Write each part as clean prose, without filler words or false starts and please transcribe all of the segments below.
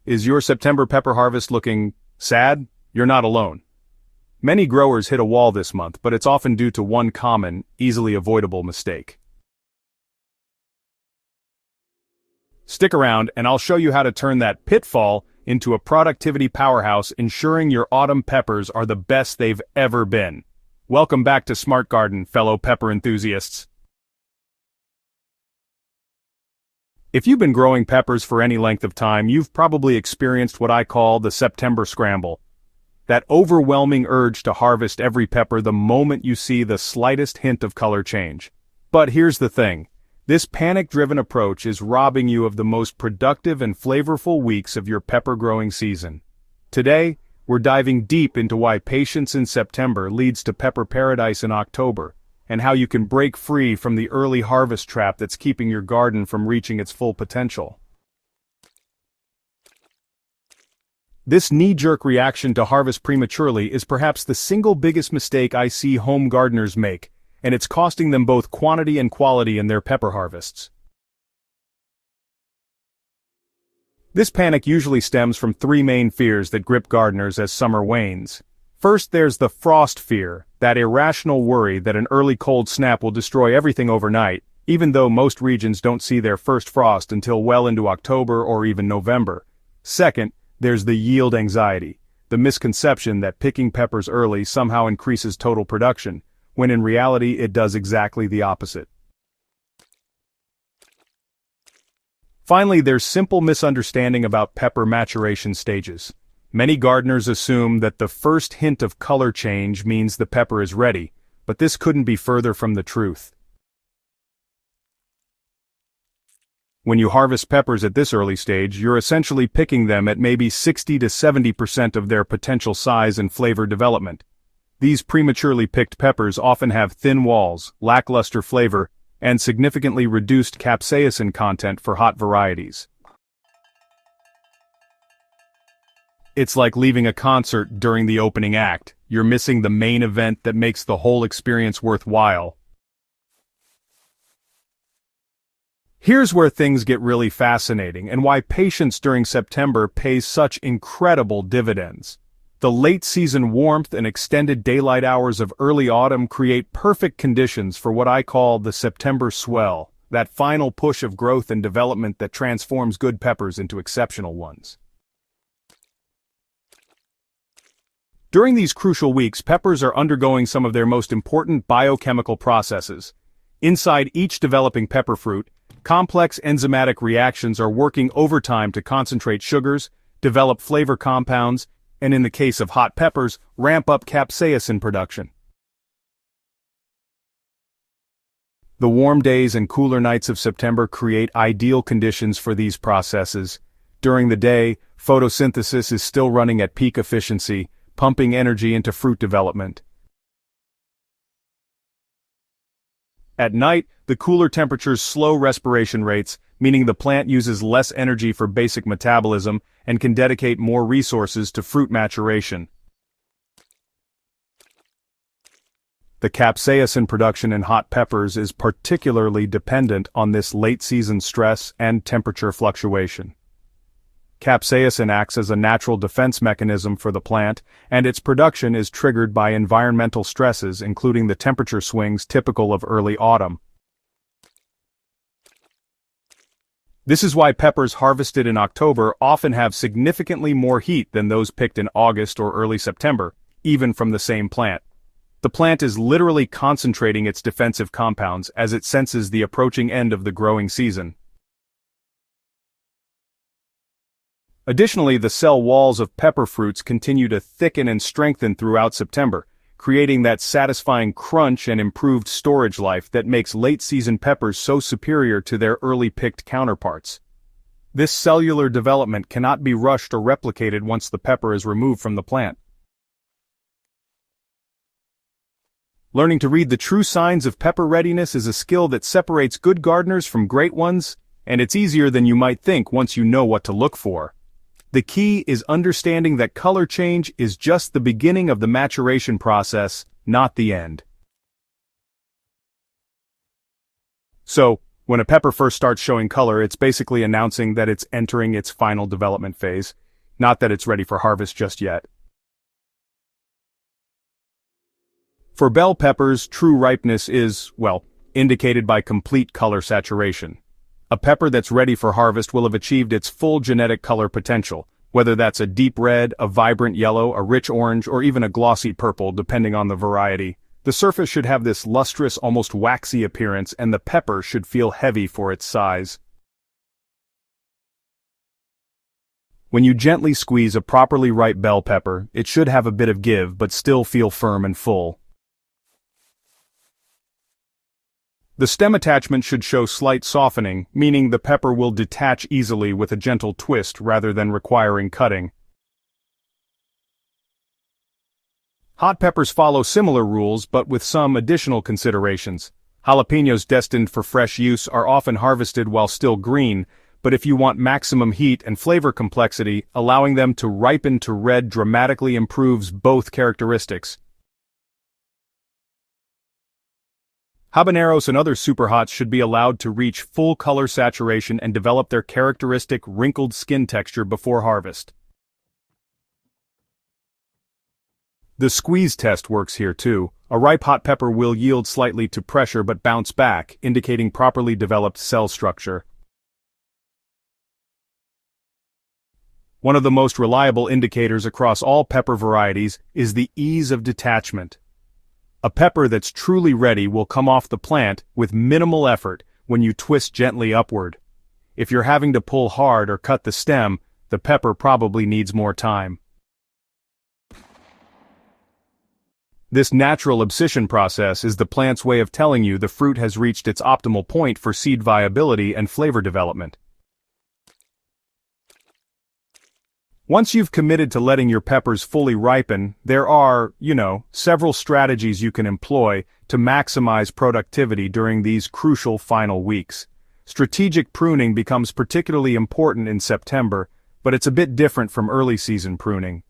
Is your September pepper harvest looking sad? You're not alone. Many growers hit a wall this month, but it's often due to one common, easily avoidable mistake. Stick around and I'll show you how to turn that pitfall into a productivity powerhouse, ensuring your autumn peppers are the best they've ever been. Welcome back to Smart Garden, fellow pepper enthusiasts. If you've been growing peppers for any length of time, you've probably experienced what I call the September scramble. That overwhelming urge to harvest every pepper the moment you see the slightest hint of color change. But here's the thing. This panic-driven approach is robbing you of the most productive and flavorful weeks of your pepper growing season. Today, we're diving deep into why patience in September leads to pepper paradise in October, and how you can break free from the early harvest trap that's keeping your garden from reaching its full potential. This knee-jerk reaction to harvest prematurely is perhaps the single biggest mistake I see home gardeners make, and it's costing them both quantity and quality in their pepper harvests. This panic usually stems from three main fears that grip gardeners as summer wanes. First, there's the frost fear, that irrational worry that an early cold snap will destroy everything overnight, even though most regions don't see their first frost until well into October or even November. Second, there's the yield anxiety, the misconception that picking peppers early somehow increases total production, when in reality it does exactly the opposite. Finally, there's simple misunderstanding about pepper maturation stages. Many gardeners assume that the first hint of color change means the pepper is ready, but this couldn't be further from the truth. When you harvest peppers at this early stage, you're essentially picking them at maybe 60 to 70% of their potential size and flavor development. These prematurely picked peppers often have thin walls, lackluster flavor, and significantly reduced capsaicin content for hot varieties. It's like leaving a concert during the opening act. You're missing the main event that makes the whole experience worthwhile. Here's where things get really fascinating and why patience during September pays such incredible dividends. The late-season warmth and extended daylight hours of early autumn create perfect conditions for what I call the September swell, that final push of growth and development that transforms good peppers into exceptional ones. During these crucial weeks, peppers are undergoing some of their most important biochemical processes. Inside each developing pepper fruit, complex enzymatic reactions are working overtime to concentrate sugars, develop flavor compounds, and in the case of hot peppers, ramp up capsaicin production. The warm days and cooler nights of September create ideal conditions for these processes. During the day, photosynthesis is still running at peak efficiency, pumping energy into fruit development. At night, the cooler temperatures slow respiration rates, meaning the plant uses less energy for basic metabolism and can dedicate more resources to fruit maturation. The capsaicin production in hot peppers is particularly dependent on this late-season stress and temperature fluctuation. Capsaicin acts as a natural defense mechanism for the plant, and its production is triggered by environmental stresses, including the temperature swings typical of early autumn. This is why peppers harvested in October often have significantly more heat than those picked in August or early September, even from the same plant. The plant is literally concentrating its defensive compounds as it senses the approaching end of the growing season. Additionally, the cell walls of pepper fruits continue to thicken and strengthen throughout September, creating that satisfying crunch and improved storage life that makes late-season peppers so superior to their early-picked counterparts. This cellular development cannot be rushed or replicated once the pepper is removed from the plant. Learning to read the true signs of pepper readiness is a skill that separates good gardeners from great ones, and it's easier than you might think once you know what to look for. The key is understanding that color change is just the beginning of the maturation process, not the end. So, When a pepper first starts showing color, it's basically announcing that it's entering its final development phase, not that it's ready for harvest just yet. For bell peppers, true ripeness is, well, indicated by complete color saturation. A pepper that's ready for harvest will have achieved its full genetic color potential, whether that's a deep red, a vibrant yellow, a rich orange, or even a glossy purple, depending on the variety. The surface should have this lustrous, almost waxy appearance, and the pepper should feel heavy for its size. When you gently squeeze a properly ripe bell pepper, it should have a bit of give but still feel firm and full. The stem attachment should show slight softening, meaning the pepper will detach easily with a gentle twist rather than requiring cutting. Hot peppers follow similar rules but with some additional considerations. Jalapenos destined for fresh use are often harvested while still green, but if you want maximum heat and flavor complexity, allowing them to ripen to red dramatically improves both characteristics. Habaneros and other superhots should be allowed to reach full color saturation and develop their characteristic wrinkled skin texture before harvest. The squeeze test works here too. A ripe hot pepper will yield slightly to pressure but bounce back, indicating properly developed cell structure. One of the most reliable indicators across all pepper varieties is the ease of detachment. A pepper that's truly ready will come off the plant with minimal effort when you twist gently upward. If you're having to pull hard or cut the stem, the pepper probably needs more time. This natural abscission process is the plant's way of telling you the fruit has reached its optimal point for seed viability and flavor development. Once you've committed to letting your peppers fully ripen, there are, several strategies you can employ to maximize productivity during these crucial final weeks. Strategic pruning becomes particularly important in September, but it's a bit different from early season pruning.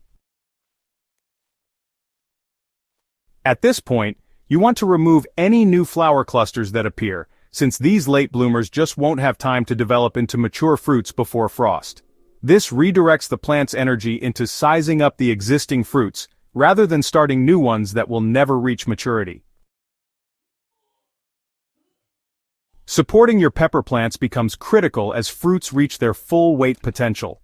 At this point, you want to remove any new flower clusters that appear, since these late bloomers just won't have time to develop into mature fruits before frost. This redirects the plant's energy into sizing up the existing fruits, rather than starting new ones that will never reach maturity. Supporting your pepper plants becomes critical as fruits reach their full weight potential.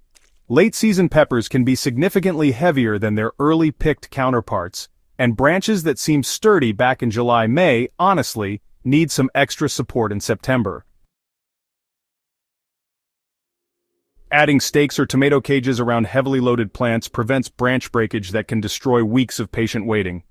Late-season peppers can be significantly heavier than their early-picked counterparts, and branches that seem sturdy back in July may, honestly, need some extra support in September. Adding stakes or tomato cages around heavily loaded plants prevents branch breakage that can destroy weeks of patient waiting.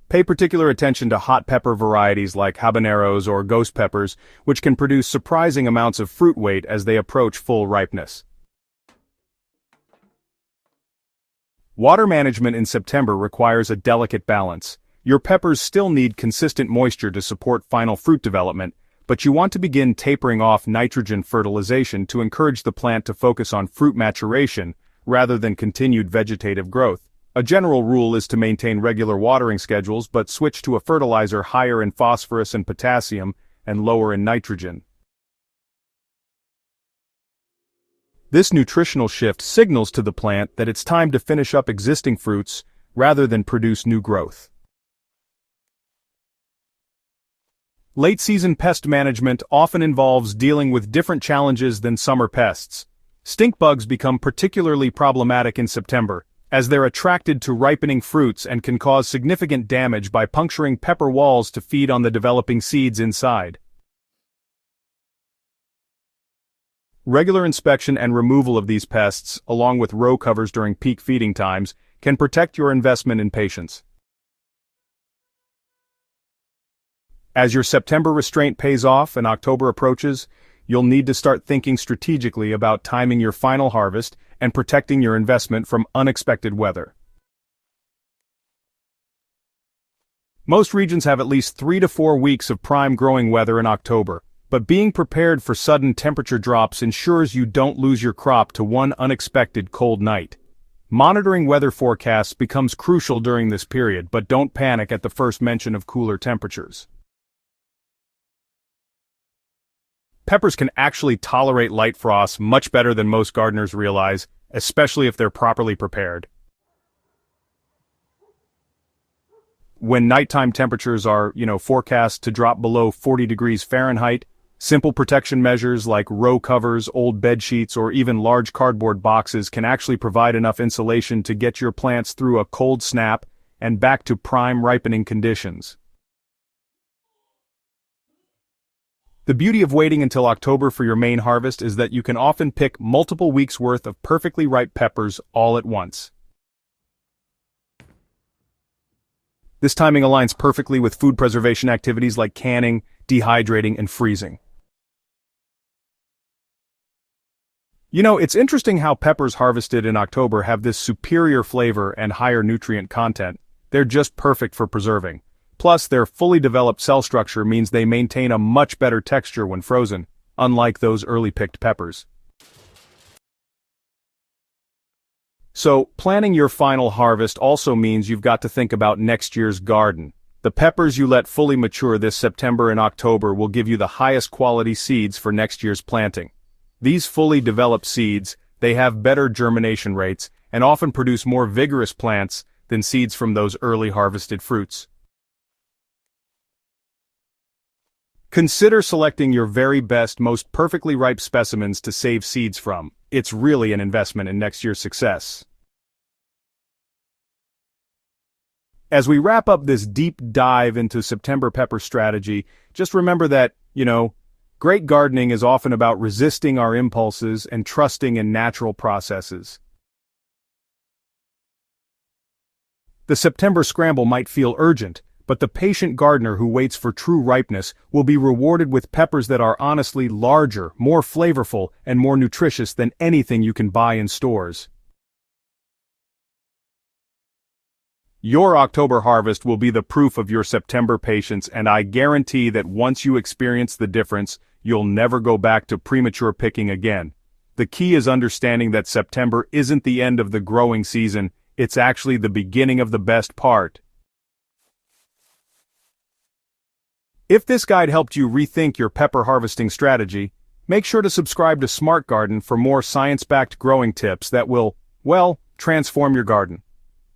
Pay particular attention to hot pepper varieties like habaneros or ghost peppers, which can produce surprising amounts of fruit weight as they approach full ripeness. Water management in September requires a delicate balance. Your peppers still need consistent moisture to support final fruit development, but you want to begin tapering off nitrogen fertilization to encourage the plant to focus on fruit maturation rather than continued vegetative growth. A general rule is to maintain regular watering schedules but switch to a fertilizer higher in phosphorus and potassium and lower in nitrogen. This nutritional shift signals to the plant that it's time to finish up existing fruits rather than produce new growth. Late-season pest management often involves dealing with different challenges than summer pests. Stink bugs become particularly problematic in September, as they're attracted to ripening fruits and can cause significant damage by puncturing pepper walls to feed on the developing seeds inside. Regular inspection and removal of these pests, along with row covers during peak feeding times, can protect your investment in patience. As your September restraint pays off and October approaches, you'll need to start thinking strategically about timing your final harvest and protecting your investment from unexpected weather. Most regions have at least 3 to 4 weeks of prime growing weather in October, but being prepared for sudden temperature drops ensures you don't lose your crop to one unexpected cold night. Monitoring weather forecasts becomes crucial during this period, but don't panic at the first mention of cooler temperatures. Peppers can actually tolerate light frosts much better than most gardeners realize, especially if they're properly prepared. When nighttime temperatures are, forecast to drop below 40 degrees Fahrenheit, simple protection measures like row covers, old bed sheets, or even large cardboard boxes can actually provide enough insulation to get your plants through a cold snap and back to prime ripening conditions. The beauty of waiting until October for your main harvest is that you can often pick multiple weeks' worth of perfectly ripe peppers all at once. This timing aligns perfectly with food preservation activities like canning, dehydrating, and freezing. It's interesting how peppers harvested in October have this superior flavor and higher nutrient content. They're just perfect for preserving. Plus, their fully developed cell structure means they maintain a much better texture when frozen, unlike those early picked peppers. So, planning your final harvest also means you've got to think about next year's garden. The peppers you let fully mature this September and October will give you the highest quality seeds for next year's planting. These fully developed seeds, they have better germination rates and often produce more vigorous plants than seeds from those early harvested fruits. Consider selecting your very best, most perfectly ripe specimens to save seeds from. It's really an investment in next year's success. As we wrap up this deep dive into September pepper strategy, just remember that, great gardening is often about resisting our impulses and trusting in natural processes. The September scramble might feel urgent, but the patient gardener who waits for true ripeness will be rewarded with peppers that are honestly larger, more flavorful, and more nutritious than anything you can buy in stores. Your October harvest will be the proof of your September patience, and I guarantee that once you experience the difference, you'll never go back to premature picking again. The key is understanding that September isn't the end of the growing season, it's actually the beginning of the best part. If this guide helped you rethink your pepper harvesting strategy, make sure to subscribe to Smart Garden for more science-backed growing tips that will, transform your garden.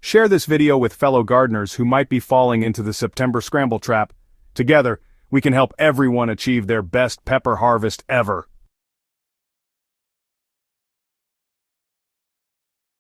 Share this video with fellow gardeners who might be falling into the September scramble trap. Together, we can help everyone achieve their best pepper harvest ever.